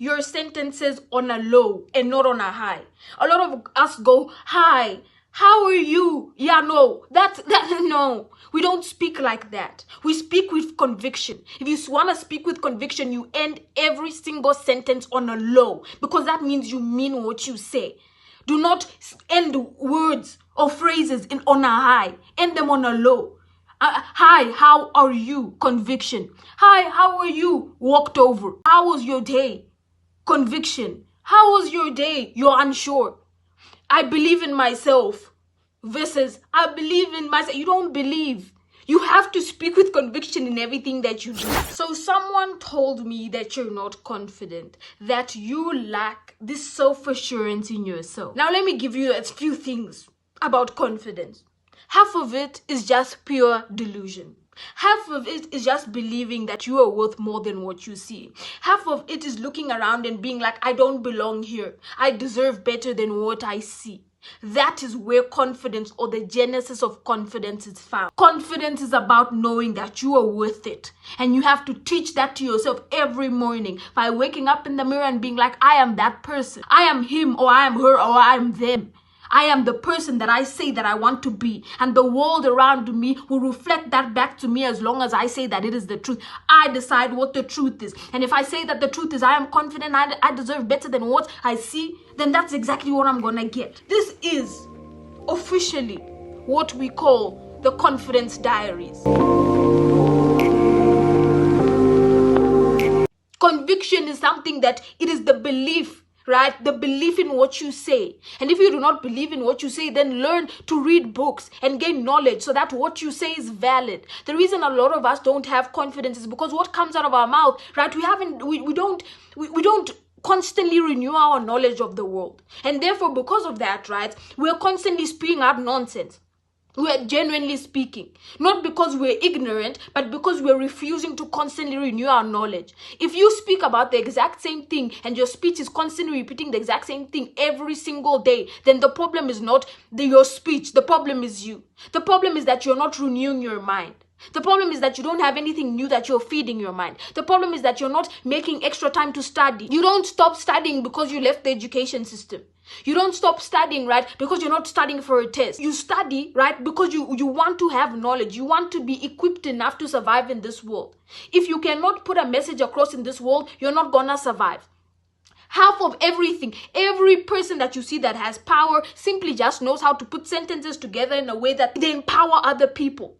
your sentences on a low and not on a high. A lot of us go, hi, how are you? Yeah, no, no. We don't speak like that. We speak with conviction. If you want to speak with conviction, you end every single sentence on a low, because that means you mean what you say. Do not end words or phrases on a high. End them on a low. Hi, how are you? Conviction. Hi, how are you? Walked over. How was your day? Conviction. How was your day? You're unsure. I believe in myself versus I believe in myself. You don't believe. You have to speak with conviction in everything that you do. So someone told me that you're not confident, that you lack this self-assurance in yourself. Now let me give you a few things about confidence. Half of it is just pure delusion. Half of it is just believing that you are worth more than what you see. Half of it is looking around and being like, I don't belong here. I deserve better than what I see. That is where confidence, or the genesis of confidence, is found. Confidence is about knowing that you are worth it. And you have to teach that to yourself every morning by waking up in the mirror and being like, I am that person. I am him, or I am her, or I am them. I am the person that I say that I want to be, and the world around me will reflect that back to me as long as I say that it is the truth. I decide what the truth is. And if I say that the truth is I am confident, I deserve better than what I see, then that's exactly what I'm gonna get. This is officially what we call the confidence diaries. Conviction is something that it is the belief, right? The belief in what you say. And if you do not believe in what you say, then learn to read books and gain knowledge so that what you say is valid. The reason a lot of us don't have confidence is because what comes out of our mouth, right? We don't constantly renew our knowledge of the world. And therefore, because of that, right, we're constantly spewing out nonsense. We're genuinely speaking, not because we're ignorant, but because we're refusing to constantly renew our knowledge. If you speak about the exact same thing and your speech is constantly repeating the exact same thing every single day, then the problem is not your speech. The problem is you. The problem is that you're not renewing your mind. The problem is that you don't have anything new that you're feeding your mind. The problem is that you're not making extra time to study. You don't stop studying because you left the education system. You don't stop studying, right, because you're not studying for a test. You study, right, because you want to have knowledge. You want to be equipped enough to survive in this world. If you cannot put a message across in this world, you're not gonna survive. Half of everything, every person that you see that has power simply just knows how to put sentences together in a way that they empower other people.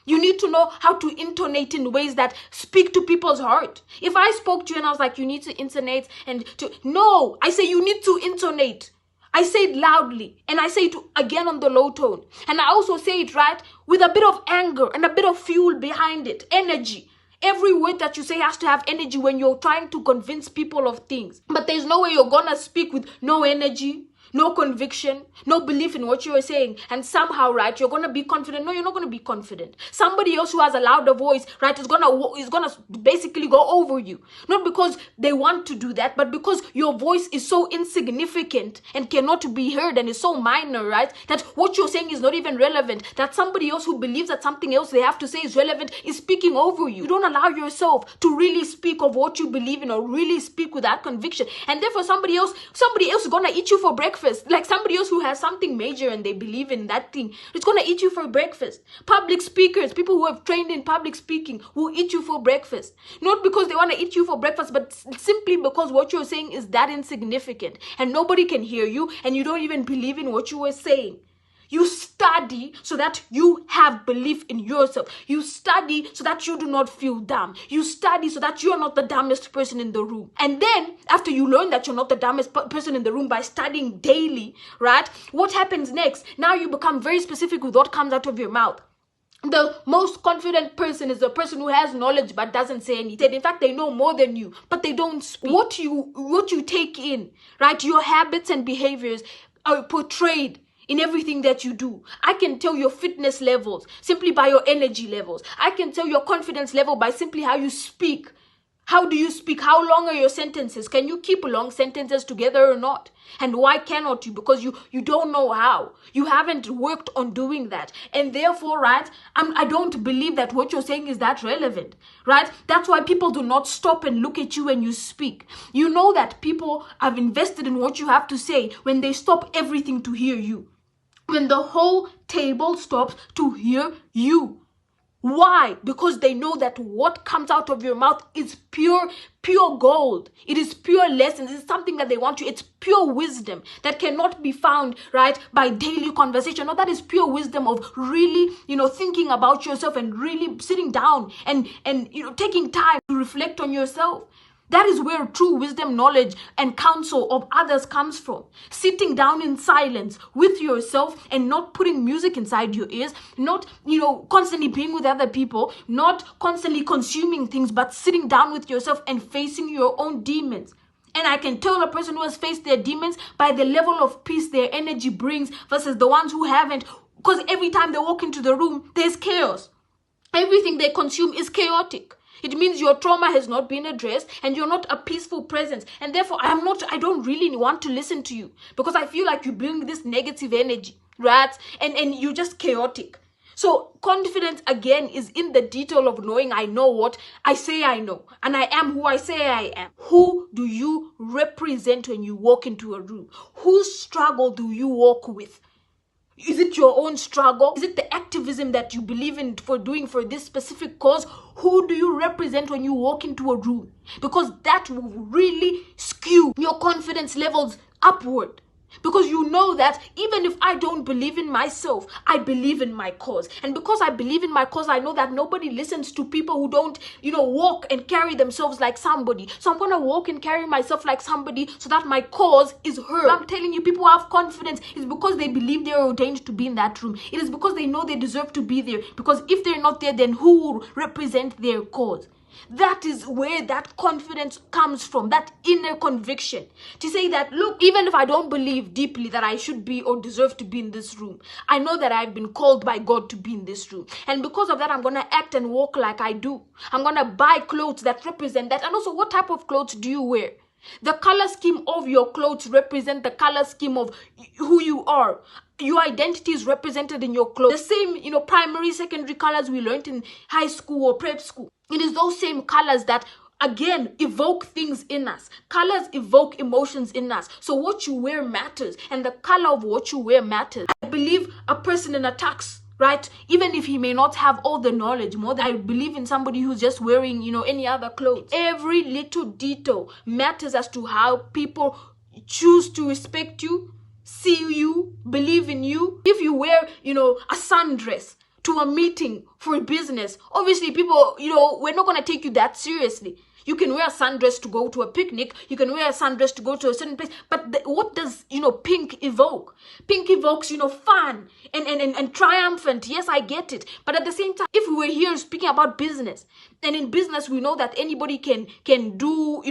You need to know how to intonate in ways that speak to people's heart. If I spoke to you and I was like, you need to intonate no, I say you need to intonate. I say it loudly, and I say it again on the low tone. And I also say it, right, with a bit of anger and a bit of fuel behind it, energy. Every word that you say has to have energy when you're trying to convince people of things. But there's no way you're gonna speak with no energy, no conviction, no belief in what you're saying, and somehow, right, you're gonna be confident. No, you're not gonna be confident. Somebody else who has a louder voice, right, is gonna basically go over you. Not because they want to do that, but because your voice is so insignificant and cannot be heard and is so minor, right, that what you're saying is not even relevant. That somebody else who believes that something else they have to say is relevant is speaking over you. You don't allow yourself to really speak of what you believe in or really speak with that conviction. And therefore, somebody else is gonna eat you for breakfast. Like somebody else who has something major and they believe in that thing, it's gonna eat you for breakfast. Public speakers, people who have trained in public speaking, will eat you for breakfast. Not because they want to eat you for breakfast, but simply because what you're saying is that insignificant and nobody can hear you and you don't even believe in what you were saying. You study so that you have belief in yourself. You study so that you do not feel dumb. You study so that you are not the dumbest person in the room. And then, after you learn that you're not the dumbest person in the room by studying daily, right? What happens next? Now you become very specific with what comes out of your mouth. The most confident person is the person who has knowledge but doesn't say anything. In fact, they know more than you, but they don't speak. What you take in, right? Your habits and behaviors are portrayed in everything that you do. I can tell your fitness levels simply by your energy levels. I can tell your confidence level by simply how you speak. How do you speak? How long are your sentences? Can you keep long sentences together or not? And why cannot you? Because you don't know how. You haven't worked on doing that. And therefore, right, I don't believe that what you're saying is that relevant, right? That's why people do not stop and look at you when you speak. You know that people have invested in what you have to say when they stop everything to hear you. When the whole table stops to hear you. Why? Because they know that what comes out of your mouth is pure gold. It is pure lessons. It's something that they want you. It's pure wisdom that cannot be found, right, by daily conversation. No, that is pure wisdom of really, thinking about yourself and really sitting down and taking time to reflect on yourself. That is where true wisdom, knowledge, and counsel of others comes from. Sitting down in silence with yourself and not putting music inside your ears, not, constantly being with other people, not constantly consuming things, but sitting down with yourself and facing your own demons. And I can tell a person who has faced their demons by the level of peace their energy brings versus the ones who haven't. Because every time they walk into the room, there's chaos. Everything they consume is chaotic. It means your trauma has not been addressed and you're not a peaceful presence. And therefore, I don't really want to listen to you because I feel like you bring this negative energy, right? And you're just chaotic. So confidence, again, is in the detail of knowing I know what I say I know. And I am who I say I am. Who do you represent when you walk into a room? Whose struggle do you walk with? Is it your own struggle? Is it the activism that you believe in for this specific cause? Who do you represent when you walk into a room? Because that will really skew your confidence levels upward. Because you know that even if I don't believe in myself, I believe in my cause. And because I believe in my cause, I know that nobody listens to people who don't, walk and carry themselves like somebody. So I'm going to walk and carry myself like somebody so that my cause is heard. I'm telling you, people who have confidence is because they believe they're ordained to be in that room. It is because they know they deserve to be there. Because if they're not there, then who will represent their cause? That is where that confidence comes from, that inner conviction. To say that, look, even if I don't believe deeply that I should be or deserve to be in this room, I know that I've been called by God to be in this room. And because of that, I'm going to act and walk like I do. I'm going to buy clothes that represent that. And also, what type of clothes do you wear? The color scheme of your clothes represent the color scheme of who you are. Your identity is represented in your clothes. The same, primary, secondary colors we learned in high school or prep school. It is those same colors that, again, evoke things in us. Colors evoke emotions in us. So what you wear matters. And the color of what you wear matters. I believe a person in a tux, right? Even if he may not have all the knowledge, more than I believe in somebody who's just wearing, any other clothes. Every little detail matters as to how people choose to respect you, see you, believe in you. If you wear, a sundress to a meeting for a business, obviously people, we're not going to take you that seriously. You can wear a sundress to go to a picnic. You can wear a sundress to go to a certain place. But what does, pink evoke? Pink evokes, fun and triumphant. Yes, I get it. But at the same time, if we were here speaking about business, and in business, we know that anybody can do,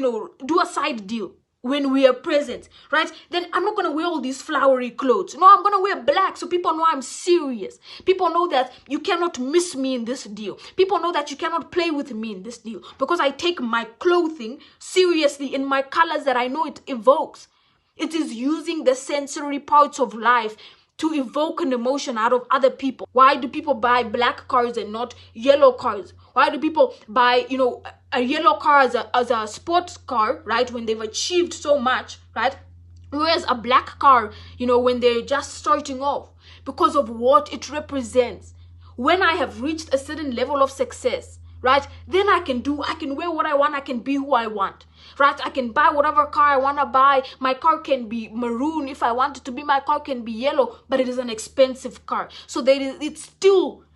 do a side deal when we are present, right? Then I'm not going to wear all these flowery clothes. No, I'm going to wear black so people know I'm serious. People know that you cannot miss me in this deal. People know that you cannot play with me in this deal because I take my clothing seriously in my colors that I know it evokes. It is using the sensory parts of life to evoke an emotion out of other people. Why do people buy black cars and not yellow cars? Why do people buy, a yellow car as a sports car, right, when they've achieved so much, right? Whereas a black car, when they're just starting off, because of what it represents. When I have reached a certain level of success, right, then I can wear what I want, I can be who I want, right? I can buy whatever car I want to buy. My car can be maroon if I want it to be. My car can be yellow, but it is an expensive car. So it's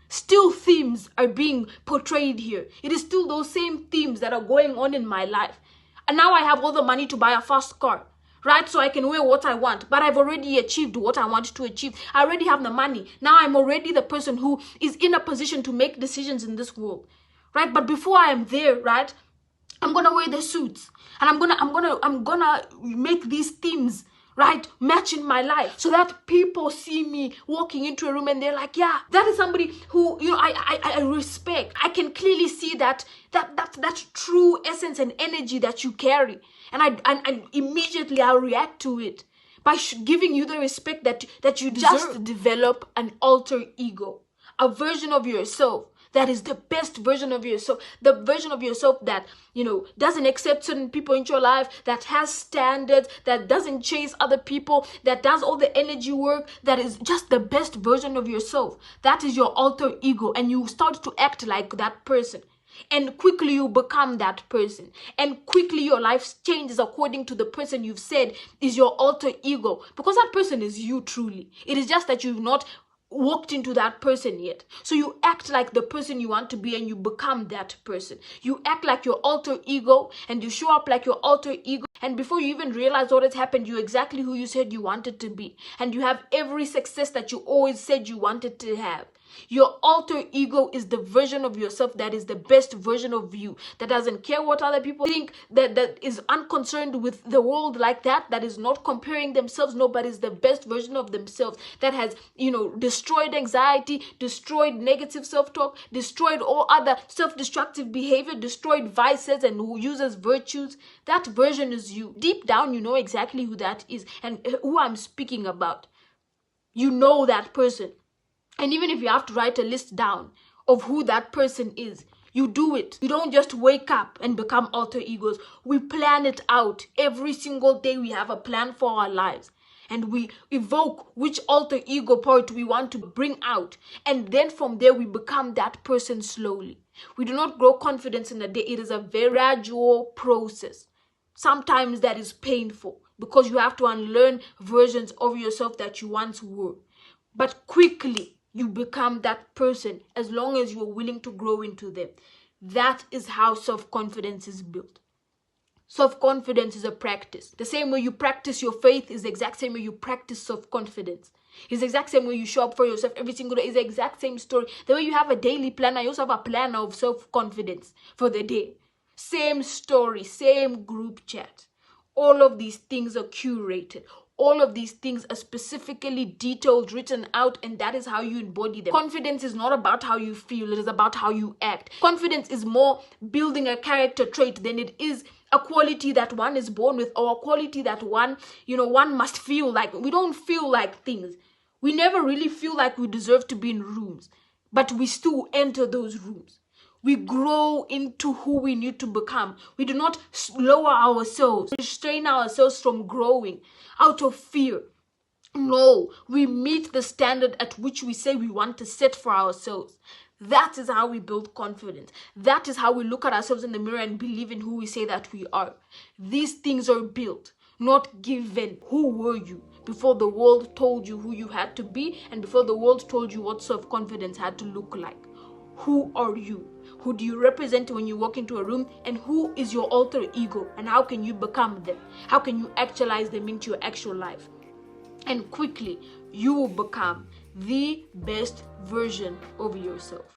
still themes are being portrayed here. It is still those same themes that are going on in my life. And now I have all the money to buy a fast car, right? So I can wear what I want, but I've already achieved what I want to achieve. I already have the money. Now I'm already the person who is in a position to make decisions in this world, right? But before I am there, right, I'm going to wear the suits and I'm going to make these themes, right, match in my life, so that people see me walking into a room and they're like, yeah, that is somebody who, I respect. I can clearly see that true essence and energy that you carry, and immediately I'll react to it by giving you the respect that you deserve. Just develop an alter ego, a version of yourself that is the best version of yourself, the version of yourself that, doesn't accept certain people into your life, that has standards, that doesn't chase other people, that does all the energy work, that is just the best version of yourself. That is your alter ego, and you start to act like that person. And quickly you become that person. And quickly your life changes according to the person you've said is your alter ego. Because that person is you truly. It is just that you've not walked into that person yet. So you act like the person you want to be, and you become that person. You act like your alter ego, and you show up like your alter ego. And before you even realize what has happened, you're exactly who you said you wanted to be. And you have every success that you always said you wanted to have. Your alter ego is the version of yourself that is the best version of you, that doesn't care what other people think, that is unconcerned with the world like that is not comparing themselves. Nobody's the best version of themselves, that has, destroyed anxiety, destroyed negative self-talk, destroyed all other self-destructive behavior, destroyed vices, and who uses virtues. That version is you. Deep down, you know exactly who that is and who I'm speaking about. You know that person. And even if you have to write a list down of who that person is, you do it. You don't just wake up and become alter egos. We plan it out. Every single day we have a plan for our lives. And we evoke which alter ego part we want to bring out. And then from there we become that person slowly. We do not grow confidence in a day. It is a very gradual process. Sometimes that is painful because you have to unlearn versions of yourself that you once were. But quickly, you become that person as long as you're willing to grow into them. That is how self-confidence is built. Self-confidence is a practice. The same way you practice your faith is the exact same way you practice self-confidence. It's the exact same way you show up for yourself every single day. It's the exact same story. The way you have a daily planner, you also have a planner of self-confidence for the day. Same story, same group chat. All of these things are curated. All of these things are specifically detailed, written out, and that is how you embody them. Confidence is not about how you feel, it is about how you act. Confidence is more building a character trait than it is a quality that one is born with, or a quality that one must feel like. We don't feel like things. We never really feel like we deserve to be in rooms, but we still enter those rooms. We grow into who we need to become. We do not lower ourselves, restrain ourselves from growing out of fear. No, we meet the standard at which we say we want to set for ourselves. That is how we build confidence. That is how we look at ourselves in the mirror and believe in who we say that we are. These things are built, not given. Who were you before the world told you who you had to be, and before the world told you what self-confidence had to look like? Who are you? Who do you represent when you walk into a room? And who is your alter ego? And how can you become them? How can you actualize them into your actual life? And quickly, you will become the best version of yourself.